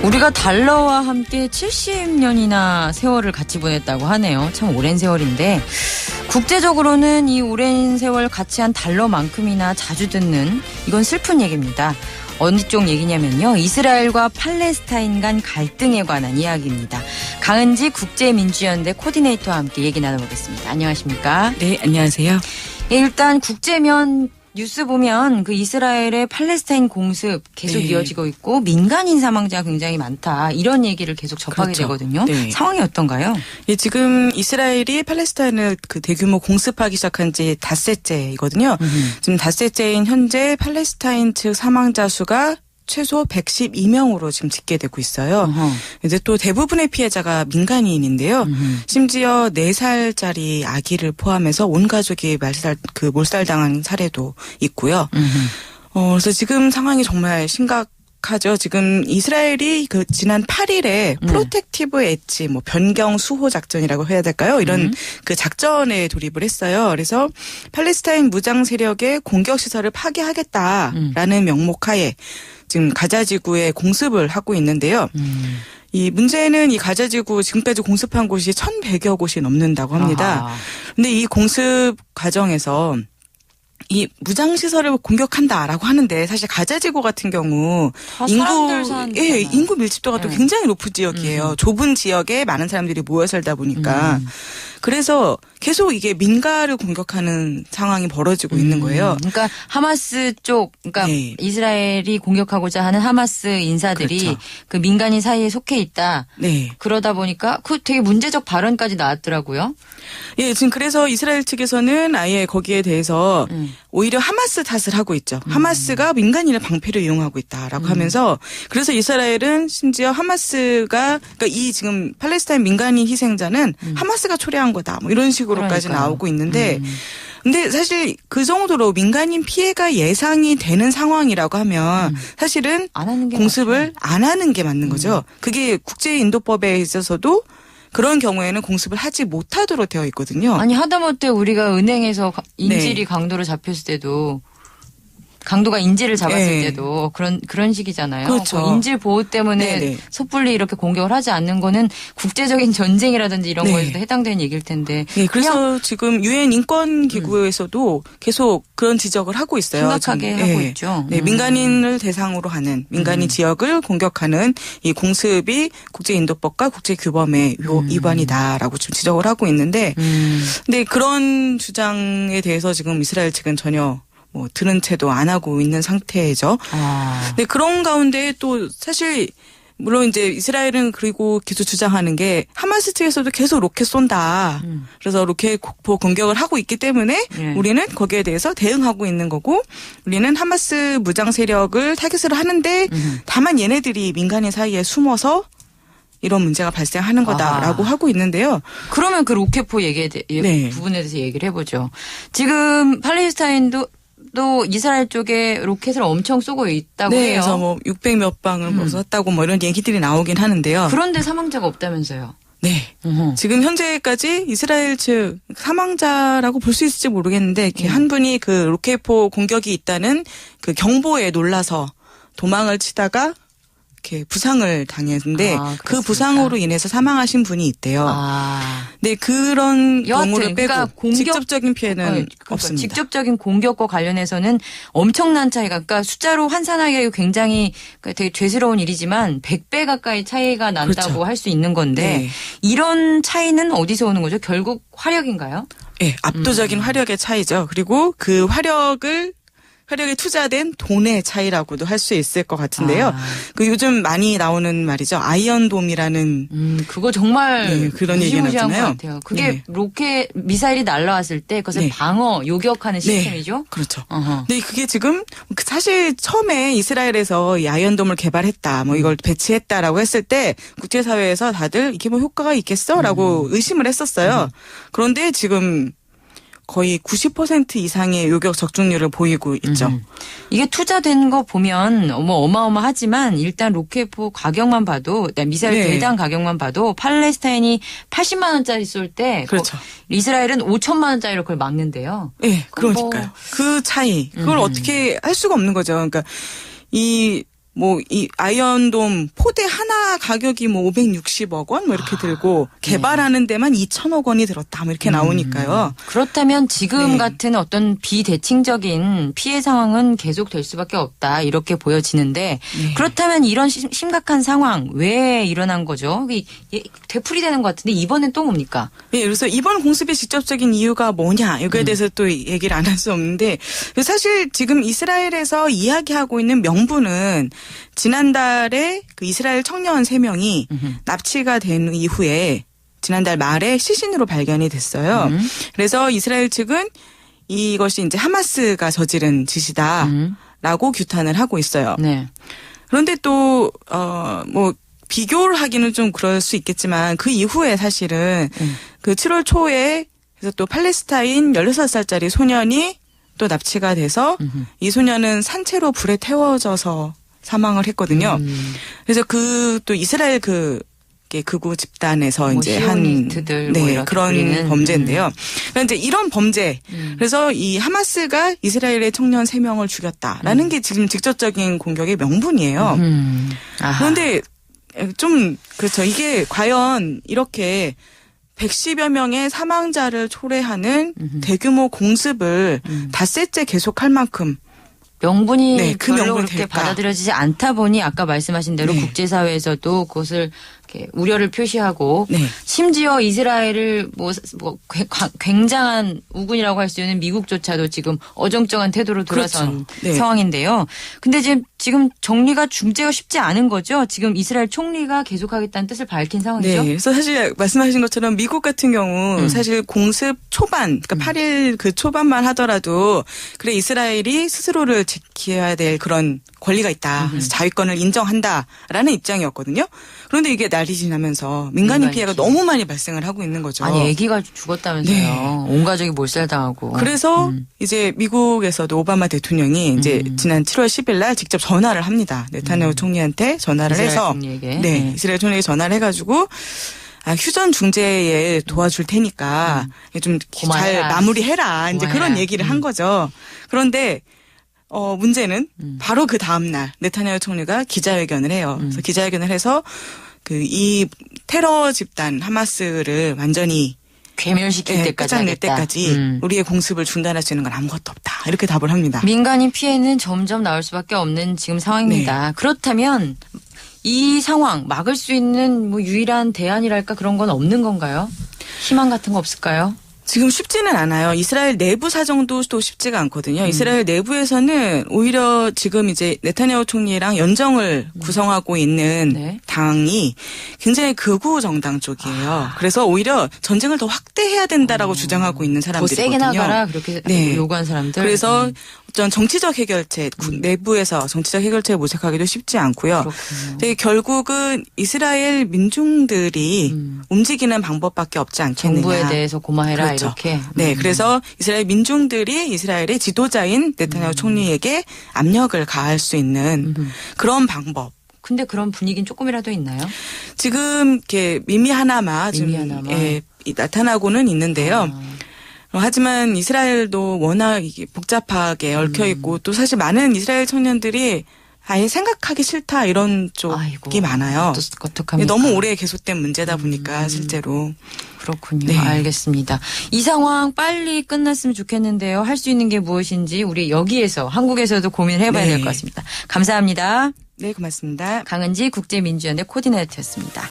우리가 달러와 함께 70년이나 세월을 같이 보냈다고 하네요. 참 오랜 세월인데 국제적으로는 이 오랜 세월 같이 한 달러만큼이나 자주 듣는 이건 슬픈 얘기입니다. 어느 쪽 얘기냐면요. 이스라엘과 팔레스타인 간 갈등에 관한 이야기입니다. 강은지 국제민주연대 코디네이터와 함께 얘기 나눠보겠습니다. 안녕하십니까? 네, 안녕하세요. 예, 일단 국제면 뉴스 보면 그 이스라엘의 팔레스타인 공습 계속 이어지고 있고 민간인 사망자가 굉장히 많다. 이런 얘기를 계속 접하게 되거든요. 네. 상황이 어떤가요? 예, 지금 이스라엘이 팔레스타인을 그 대규모 공습하기 시작한 지 닷새째이거든요. 지금 닷새째인 현재 팔레스타인 측 사망자 수가 최소 112명으로 지금 집계되고 있어요. 이제 또 대부분의 피해자가 민간인인데요. 심지어 4살짜리 아기를 포함해서 온 가족이 몰살당한 사례도 있고요. 그래서 지금 상황이 정말 심각하죠. 지금 이스라엘이 그 지난 8일에 프로텍티브 엣지 변경 수호 작전이라고 해야 될까요? 이런 그 작전에 돌입을 했어요. 그래서 팔레스타인 무장 세력의 공격 시설을 파괴하겠다라는 명목하에 지금 가자지구에 공습을 하고 있는데요. 이 문제는 이 가자지구 지금까지 공습한 곳이 1,100여 곳이 넘는다고 합니다. 그런데 이 공습 과정에서 이 무장시설을 공격한다라고 하는데 사실 가자지구 같은 경우 인구 밀집도가 또 굉장히 높은 지역이에요. 좁은 지역에 많은 사람들이 모여 살다 보니까. 그래서 계속 이게 민가를 공격하는 상황이 벌어지고 있는 거예요. 그러니까 하마스 쪽, 그러니까 이스라엘이 공격하고자 하는 하마스 인사들이 그렇죠. 그 민간인 사이에 속해 있다. 네. 그러다 보니까 그 되게 문제적 발언까지 나왔더라고요. 예, 지금 그래서 이스라엘 측에서는 아예 거기에 대해서 오히려 하마스 탓을 하고 있죠. 하마스가 민간인을 방패로 이용하고 있다라고 하면서 그래서 이스라엘은 심지어 하마스가 그러니까 이 지금 팔레스타인 민간인 희생자는 하마스가 초래한 거다. 이런 식으로까지 나오고 있는데 근데 사실 그 정도로 민간인 피해가 예상이 되는 상황이라고 하면 사실은 공습을 안 하는 게 맞는 거죠. 그게 국제인도법에 있어서도 그런 경우에는 공습을 하지 못하도록 되어 있거든요. 아니 하다못해 우리가 은행에서 인질이 강도로 잡혔을 때도 강도가 인질을 잡았을 때도 그런 식이잖아요. 그렇죠. 인질 보호 때문에 섣불리 이렇게 공격을 하지 않는 거는 국제적인 전쟁이라든지 이런 거에서도 해당되는 얘기일 텐데. 네, 그래서 지금 유엔 인권 기구에서도 계속 그런 지적을 하고 있어요. 심각하게 하고 있죠. 네, 민간인을 대상으로 하는 민간인 지역을 공격하는 이 공습이 국제인도법과 국제규범의 위반이다라고 지금 지적을 하고 있는데, 근데 그런 주장에 대해서 지금 이스라엘 측은 전혀 들은 채도 안 하고 있는 상태죠. 근데 그런 가운데 또 사실 물론 이제 이스라엘은 그리고 계속 주장하는 게 하마스 측에서도 계속 로켓 쏜다. 그래서 로켓 폭 공격을 하고 있기 때문에 우리는 거기에 대해서 대응하고 있는 거고 우리는 하마스 무장 세력을 타겟으로 하는데 다만 얘네들이 민간인 사이에 숨어서 이런 문제가 발생하는 거다라고 하고 있는데요. 그러면 그 로켓포 부분에 대해서 얘기를 해보죠. 지금 팔레스타인도 또 이스라엘 쪽에 로켓을 엄청 쏘고 있다고 해요. 그래서 600 몇 방을 쐈다고 이런 얘기들이 나오긴 하는데요. 그런데 사망자가 없다면서요. 네. 지금 현재까지 이스라엘 측 사망자라고 볼 수 있을지 모르겠는데 이렇게 한 분이 그 로켓포 공격이 있다는 그 경보에 놀라서 도망을 치다가 이렇게 부상을 당했는데 그 부상으로 인해서 사망하신 분이 있대요. 네, 그런 경우를 빼고 직접적인 피해는 없습니다. 직접적인 공격과 관련해서는 엄청난 차이가 그러니까 숫자로 환산하기가 굉장히 되게 죄스러운 일이지만 100배 가까이 차이가 난다고 할 수 있는 건데 이런 차이는 어디서 오는 거죠? 결국 화력인가요? 네, 압도적인 화력의 차이죠. 그리고 그 화력에 투자된 돈의 차이라고도 할 수 있을 것 같은데요. 그 요즘 많이 나오는 말이죠. 아이언돔이라는 그거 정말 그런 얘기가 나잖아요. 것 같아요. 그게 로켓 미사일이 날라왔을 때 그것을 요격하는 시스템이죠. 그렇죠. 근데 그게 지금 사실 처음에 이스라엘에서 이 아이언돔을 개발했다, 이걸 배치했다라고 했을 때 국제사회에서 다들 이게 효과가 있겠어라고 의심을 했었어요. 그런데 지금 거의 90% 이상의 요격 적중률을 보이고 있죠. 이게 투자된 거 보면 어마어마하지만 일단 로켓포 가격만 봐도 미사일 대당 가격만 봐도 팔레스타인이 80만 원짜리 쏠 때 그렇죠. 이스라엘은 5천만 원짜리로 그걸 막는데요. 네, 그러니까요. 그 차이 그걸 어떻게 할 수가 없는 거죠. 그러니까 이 뭐 이 아이언돔 포대 하나 가격이 뭐 560억 원 뭐 이렇게 들고 개발하는 데만 2천억 원이 들었다 뭐 이렇게 나오니까요. 그렇다면 지금 네. 같은 어떤 비대칭적인 피해 상황은 계속될 수밖에 없다 이렇게 보여지는데 네. 그렇다면 이런 심각한 상황 왜 일어난 거죠? 되풀이되는 것 같은데 이번엔 또 뭡니까? 네, 그래서 이번 공습의 직접적인 이유가 뭐냐 이거에 대해서 또 얘기를 안 할 수 없는데 사실 지금 이스라엘에서 이야기하고 있는 명분은 지난달에 그 이스라엘 청년 3명이 납치가 된 이후에 지난달 말에 시신으로 발견이 됐어요. 그래서 이스라엘 측은 이것이 이제 하마스가 저지른 짓이다라고 규탄을 하고 있어요. 네. 그런데 또 뭐 비교를 하기는 좀 그럴 수 있겠지만 그 이후에 사실은 그 7월 초에 그래서 또 팔레스타인 16살짜리 소년이 또 납치가 돼서 이 소년은 산채로 불에 태워져서 사망을 했거든요. 그래서 그 또 이스라엘 극우 집단에서 뭐 이제 시오니스트들 뭐 이렇게 그런 부리는. 범죄인데요. 그러니까 이제 이런 범죄. 그래서 이 하마스가 이스라엘의 청년 3명을 죽였다라는 게 지금 직접적인 공격의 명분이에요. 아하. 그런데 좀 그렇죠. 이게 과연 이렇게 110여 명의 사망자를 초래하는 대규모 공습을 닷새째 계속할 만큼 명분이 네, 그 별로 명분이 그렇게 될까? 받아들여지지 않다 보니 아까 말씀하신 대로 네. 국제사회에서도 그것을 이렇게 우려를 표시하고 네. 심지어 이스라엘을 뭐 굉장한 우군이라고 할 수 있는 미국조차도 지금 어정쩡한 태도로 돌아선 그렇죠. 네. 상황인데요. 근데 지금 정리가 중재가 쉽지 않은 거죠. 지금 이스라엘 총리가 계속하겠다는 뜻을 밝힌 상황이죠. 네. 그래서 사실 말씀하신 것처럼 미국 같은 경우 사실 공습 초반, 그러니까 8일 그 초반만 하더라도 그래 이스라엘이 스스로를 지켜야 될 그런 권리가 있다. 그래서 자위권을 인정한다라는 입장이었거든요. 그런데 이게 날이 지나면서 민간인 피해가 너무 많이 발생을 하고 있는 거죠. 아니 아기가 죽었다면서요. 네. 온 가족이 몰살당하고. 그래서 이제 미국에서도 오바마 대통령이 이제 지난 7월 10일 날 직접 전화를 합니다. 네타냐후 총리한테 전화를 이스라엘 해서 총리에게. 네, 이스라엘 총리에게 전화를 해가지고 휴전 중재에 도와줄 테니까 좀 잘 고마해라. 마무리해라. 이제 고마해라. 그런 얘기를 한 거죠. 그런데 문제는 바로 그 다음 날 네타냐후 총리가 기자회견을 해요. 그래서 기자회견을 해서 이 테러 집단 하마스를 완전히 괴멸시킬 때까지 끝장낼 하겠다. 때까지 우리의 공습을 중단할 수 있는 건 아무것도 없다. 이렇게 답을 합니다. 민간인 피해는 점점 나올 수밖에 없는 지금 상황입니다. 그렇다면 이 상황 막을 수 있는 뭐 유일한 대안이랄까 그런 건 없는 건가요? 희망 같은 거 없을까요? 지금 쉽지는 않아요. 이스라엘 내부 사정도 또 쉽지가 않거든요. 이스라엘 내부에서는 오히려 지금 이제 네타냐후 총리랑 연정을 구성하고 있는 네. 당이 굉장히 극우 정당 쪽이에요. 그래서 오히려 전쟁을 더 확대해야 된다라고 주장하고 있는 더 사람들이거든요. 세게 나가라 그렇게 네. 요구한 사람들. 그래서 어떤 정치적 해결책, 내부에서 정치적 해결책을 모색하기도 쉽지 않고요. 그렇군요. 근데 결국은 이스라엘 민중들이 움직이는 방법밖에 없지 않겠느냐. 정부에 대해서 고마해라 그렇죠. 이렇게. 네, 그래서 이스라엘 민중들이 이스라엘의 지도자인 네타냐후 총리에게 압력을 가할 수 있는 그런 방법. 근데 그런 분위기는 조금이라도 있나요? 지금 이렇게 미미하나마 좀 나타나고는 있는데요. 하지만 이스라엘도 워낙 이게 복잡하게 얽혀 있고 또 사실 많은 이스라엘 청년들이 아예 생각하기 싫다 이런 쪽이 아이고, 많아요. 어떡합니까? 너무 오래 계속된 문제다 보니까 실제로. 그렇군요. 네. 알겠습니다. 이 상황 빨리 끝났으면 좋겠는데요. 할 수 있는 게 무엇인지 우리 여기에서 한국에서도 고민을 해봐야 될 것 같습니다. 감사합니다. 네, 고맙습니다. 강은지 국제민주연대 코디네이터였습니다.